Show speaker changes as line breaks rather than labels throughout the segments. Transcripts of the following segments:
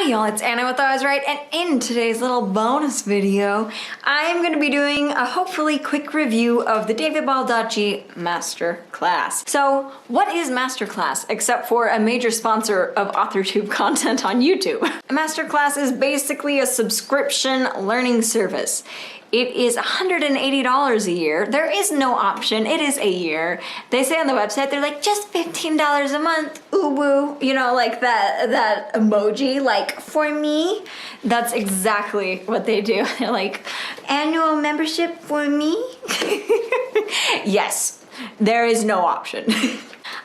y'all, it's Anna with I Was Right, and in today's little bonus video, I'm going to be doing a hopefully quick review of the David Baldacci Masterclass. So, what is Masterclass except for a major sponsor of AuthorTube content on YouTube? A Masterclass is basically a subscription learning service. It is $180 a year. There is no option. It is a year. They say on the website, they're like, just $15 a month. Ooh woo. You know, like that emoji, like, for me. That's exactly what they do. They're like, annual membership for me? Yes, there is no option.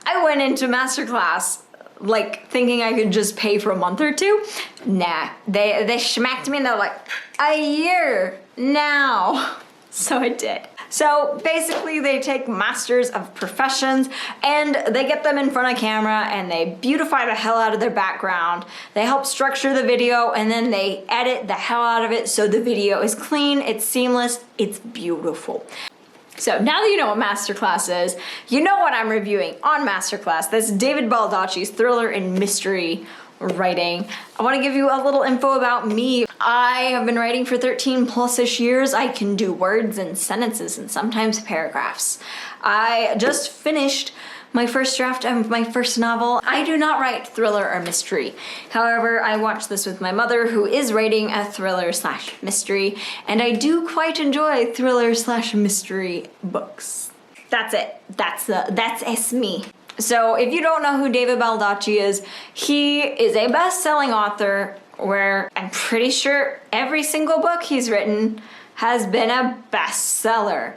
I went into Masterclass like thinking I could just pay for a month or two. Nah, they smacked me and they're like, a year now. So I did. So basically they take masters of professions and they get them in front of camera and they beautify the hell out of their background. They help structure the video and then they edit the hell out of it so the video is clean, it's seamless, it's beautiful. So now that you know what Masterclass is, you know what I'm reviewing on Masterclass. That's David Baldacci's thriller and mystery writing. I want to give you a little info about me. I have been writing for 13+ish years. I can do words and sentences and sometimes paragraphs. I just finished my first draft of my first novel. I do not write thriller or mystery. However, I watched this with my mother, who is writing a thriller/mystery, and I do quite enjoy thriller/mystery books. That's it. That's me. So if you don't know who David Baldacci is, he is a best-selling author where I'm pretty sure every single book he's written has been a bestseller.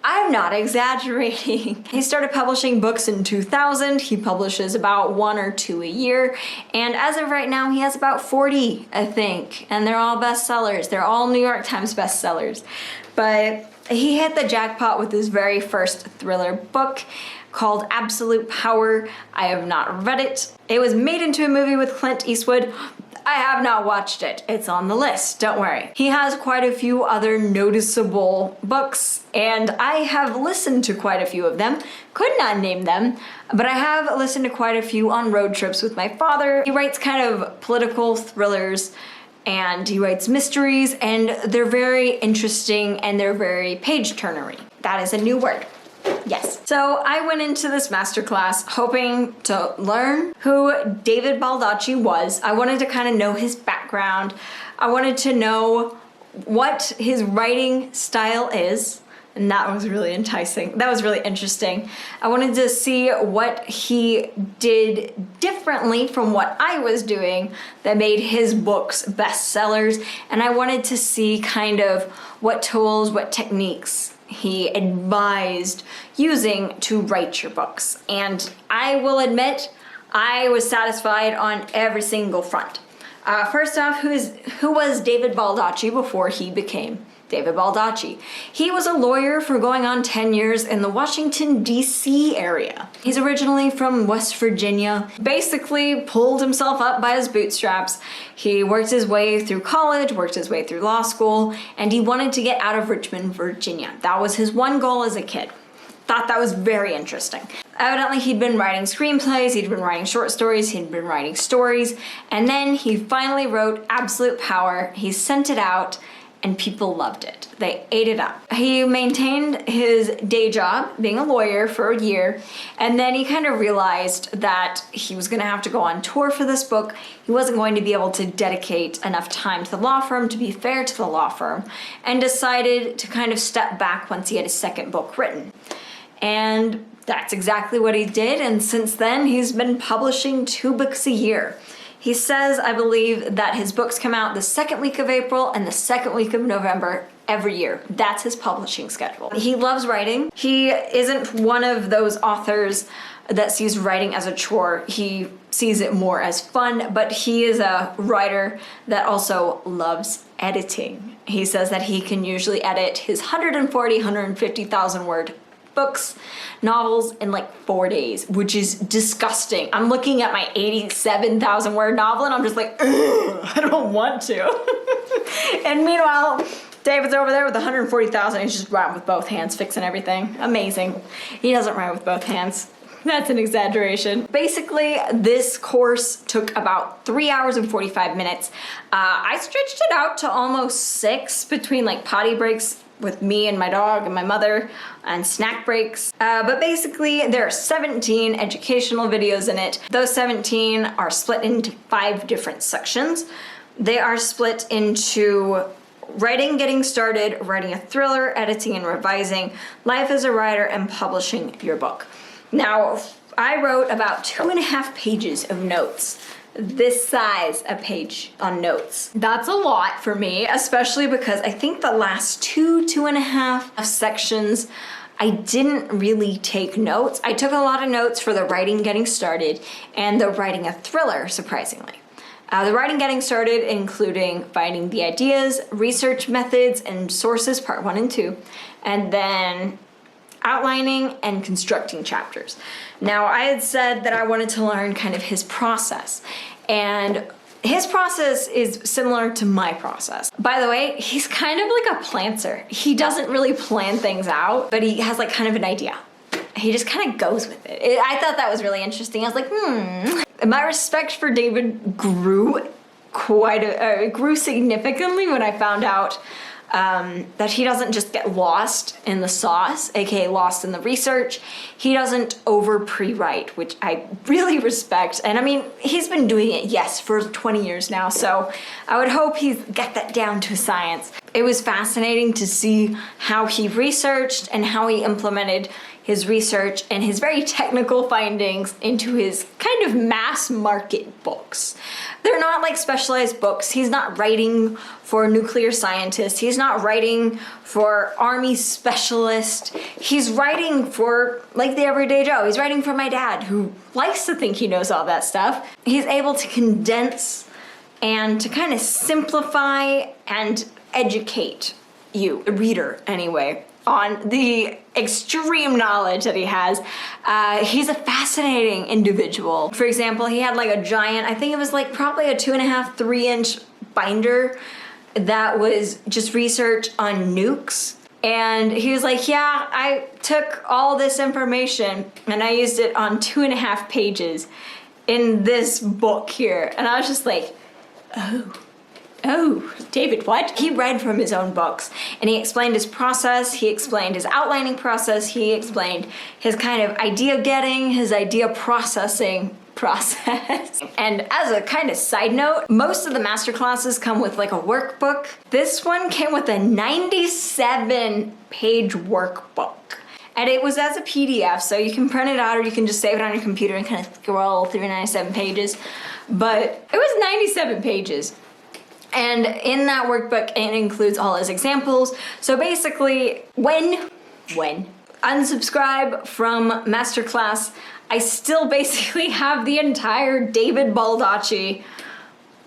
I'm not exaggerating. He started publishing books in 2000. He publishes about 1 or 2 a year. And as of right now, he has about 40, I think. And they're all bestsellers. They're all New York Times bestsellers. But he hit the jackpot with his very first thriller book called Absolute Power. I have not read it. It was made into a movie with Clint Eastwood. I have not watched it. It's on the list, don't worry. He has quite a few other noticeable books, and I have listened to quite a few of them. Could not name them, but I have listened to quite a few on road trips with my father. He writes kind of political thrillers, and he writes mysteries, and they're very interesting, and they're very page-turnery. That is a new word. Yes. So I went into this masterclass hoping to learn who David Baldacci was. I wanted to kind of know his background. I wanted to know what his writing style is. And that was really enticing. That was really interesting. I wanted to see what he did differently from what I was doing that made his books bestsellers. And I wanted to see kind of what tools, what techniques he advised using to write your books. And I will admit, I was satisfied on every single front. First off, who was David Baldacci before he became David Baldacci? He was a lawyer for going on 10 years in the Washington, D.C. area. He's originally from West Virginia. Basically pulled himself up by his bootstraps. He worked his way through college, worked his way through law school, and he wanted to get out of Richmond, Virginia. That was his one goal as a kid. Thought that was very interesting. Evidently, he'd been writing screenplays, he'd been writing short stories, he'd been writing stories, and then he finally wrote Absolute Power. He sent it out, and people loved it. They ate it up. He maintained his day job, being a lawyer, for a year, and then he kind of realized that he was gonna have to go on tour for this book. He wasn't going to be able to dedicate enough time to the law firm to be fair to the law firm, and decided to kind of step back once he had his second book written. And that's exactly what he did, and since then he's been publishing 2 books a year. He says, I believe, that his books come out the second week of April and the second week of November every year. That's his publishing schedule. He loves writing. He isn't one of those authors that sees writing as a chore. He sees it more as fun, but he is a writer that also loves editing. He says that he can usually edit his 140, 150,000 word books, novels in like 4 days, which is disgusting. I'm looking at my 87,000 word novel and I'm just like, I don't want to. And meanwhile, David's over there with 140,000. He's just writing with both hands, fixing everything. Amazing. He doesn't write with both hands. That's an exaggeration. Basically, this course took about 3 hours and 45 minutes. I stretched it out to almost 6 between like potty breaks with me and my dog and my mother and snack breaks. But basically there are 17 educational videos in it. Those 17 are split into 5 different sections. They are split into writing, getting started, writing a thriller, editing and revising, life as a writer, and publishing your book. Now, I wrote about 2.5 pages of notes. This size a page on notes. That's a lot for me, especially because I think the last 2.5 sections, I didn't really take notes. I took a lot of notes for the writing getting started and the writing a thriller, surprisingly. The writing getting started, including finding the ideas, research methods, and sources, part 1 and 2, and then outlining and constructing chapters. Now, I had said that I wanted to learn kind of his process, and his process is similar to my process. By the way, he's kind of like a planter. He doesn't really plan things out, but he has like kind of an idea. He just kind of goes with it. I thought that was really interesting. I was like, My respect for David grew significantly when I found out that he doesn't just get lost in the sauce, aka lost in the research. He doesn't over pre-write, which I really respect. And I mean, he's been doing it, yes, for 20 years now, so I would hope he's got that down to science. It was fascinating to see how he researched and how he implemented his research and his very technical findings into his kind of mass market books. They're not like specialized books. He's not writing for nuclear scientists. He's not writing for army specialists. He's writing for like the everyday Joe. He's writing for my dad, who likes to think he knows all that stuff. He's able to condense and to kind of simplify and educate you, a reader anyway, on the extreme knowledge that he has. He's a fascinating individual. For example, he had like a giant, I think it was like probably a 2.5, 3-inch binder that was just research on nukes. And he was like, yeah, I took all this information and I used it on 2.5 pages in this book here. And I was just like, oh, David, what? He read from his own books and he explained his process, he explained his outlining process, he explained his kind of idea getting, his idea processing process. And as a kind of side note, most of the masterclasses come with like a workbook. This one came with a 97-page workbook. And it was as a PDF, so you can print it out or you can just save it on your computer and kind of scroll through 97 pages. But it was 97 pages. And in that workbook, it includes all his examples. So basically, when unsubscribe from Masterclass, I still basically have the entire David Baldacci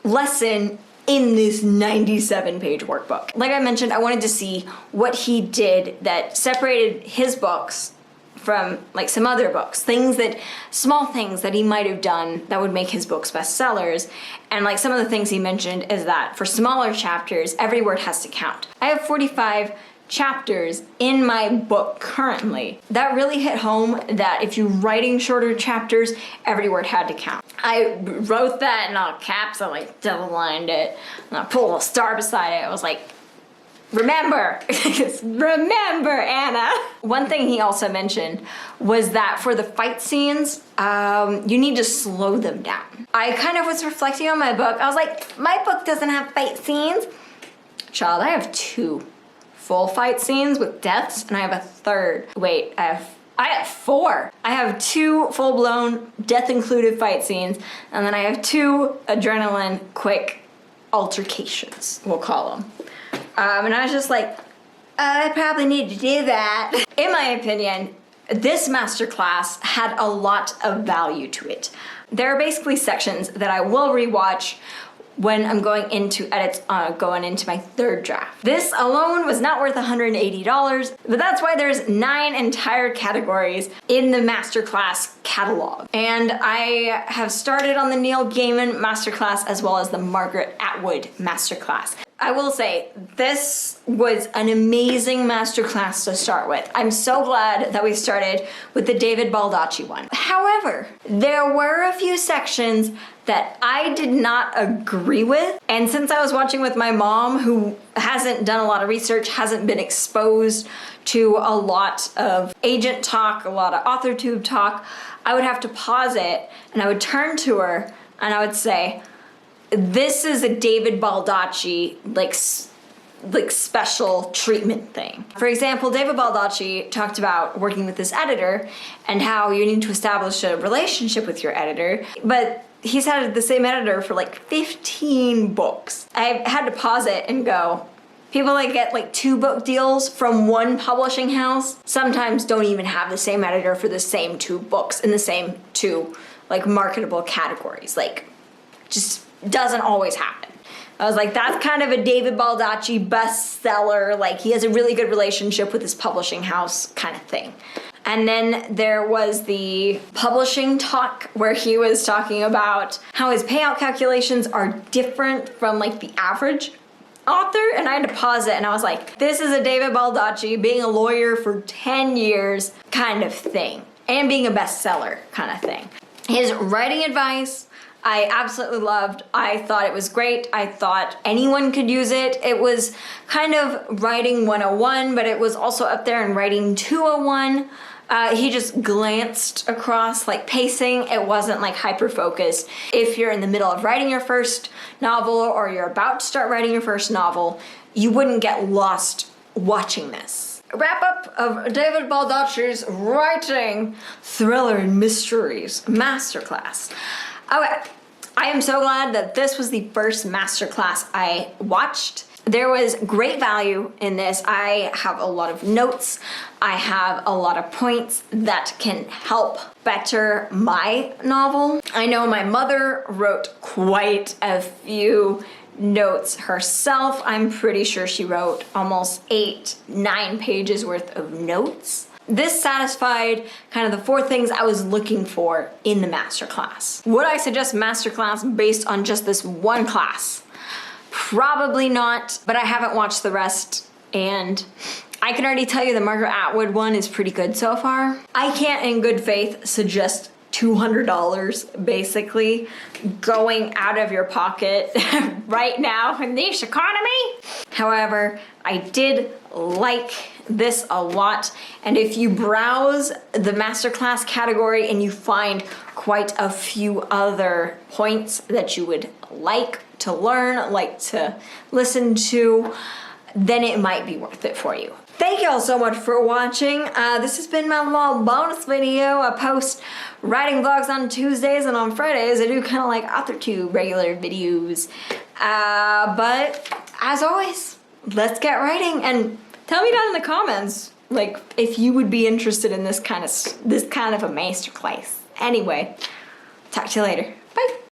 lesson in this 97-page workbook. Like I mentioned, I wanted to see what he did that separated his books from like some other books, small things that he might have done that would make his books bestsellers. And like some of the things he mentioned is that for smaller chapters, every word has to count. I have 45 chapters in my book currently. That really hit home that if you're writing shorter chapters, every word had to count. I wrote that in all caps, I like double-lined it, and I pulled a star beside it. I was like, remember, remember, Anna. One thing he also mentioned was that for the fight scenes, you need to slow them down. I kind of was reflecting on my book. I was like, my book doesn't have fight scenes. Child, I have 2 full fight scenes with deaths, and I have a 3rd. Wait, I have 4. I have 2 full-blown, death-included fight scenes, and then I have 2 adrenaline, quick altercations, we'll call them. And I was just like, I probably need to do that. In my opinion, this masterclass had a lot of value to it. There are basically sections that I will rewatch when I'm going into edits, going into my 3rd draft. This alone was not worth $180, but that's why there's 9 entire categories in the masterclass catalog. And I have started on the Neil Gaiman masterclass as well as the Margaret Atwood masterclass. I will say, this was an amazing masterclass to start with. I'm so glad that we started with the David Baldacci one. However, there were a few sections that I did not agree with. And since I was watching with my mom, who hasn't done a lot of research, hasn't been exposed to a lot of agent talk, a lot of AuthorTube talk, I would have to pause it and I would turn to her and I would say, this is a David Baldacci like special treatment thing. For example, David Baldacci talked about working with this editor and how you need to establish a relationship with your editor, but he's had the same editor for like 15 books. I had to pause it and go, people that get like 2 book deals from one publishing house sometimes don't even have the same editor for the same 2 books in the same 2 like marketable categories. Like, just doesn't always happen. I was like, that's kind of a David Baldacci bestseller, like he has a really good relationship with his publishing house kind of thing. And then there was the publishing talk where he was talking about how his payout calculations are different from like the average author, and I had to pause it and I was like, this is a David Baldacci being a lawyer for 10 years kind of thing, and being a bestseller kind of thing. His writing advice, I absolutely loved. I thought it was great. I thought anyone could use it. It was kind of writing 101, but it was also up there in writing 201. He just glanced across like pacing. It wasn't like hyper focused. If you're in the middle of writing your first novel or you're about to start writing your first novel, you wouldn't get lost watching this. A wrap up of David Baldacci's writing thriller and mysteries masterclass. Okay, I am so glad that this was the first masterclass I watched. There was great value in this. I have a lot of notes. I have a lot of points that can help better my novel. I know my mother wrote quite a few notes herself. I'm pretty sure she wrote almost 8-9 pages worth of notes. This satisfied kind of the 4 things I was looking for in the masterclass. Would I suggest masterclass based on just this one class? Probably not, but I haven't watched the rest, and I can already tell you the Margaret Atwood one is pretty good so far. I can't in good faith suggest $200 basically going out of your pocket right now in this economy. However, I did like this a lot, and if you browse the masterclass category and you find quite a few other points that you would like to learn, like to listen to, then it might be worth it for you. Thank you all so much for watching. This has been my little bonus video. I post writing vlogs on Tuesdays, and on Fridays I do kind of like AuthorTube regular videos. But as always, let's get writing, and tell me down in the comments like if you would be interested in this kind of a masterclass. Anyway, talk to you later.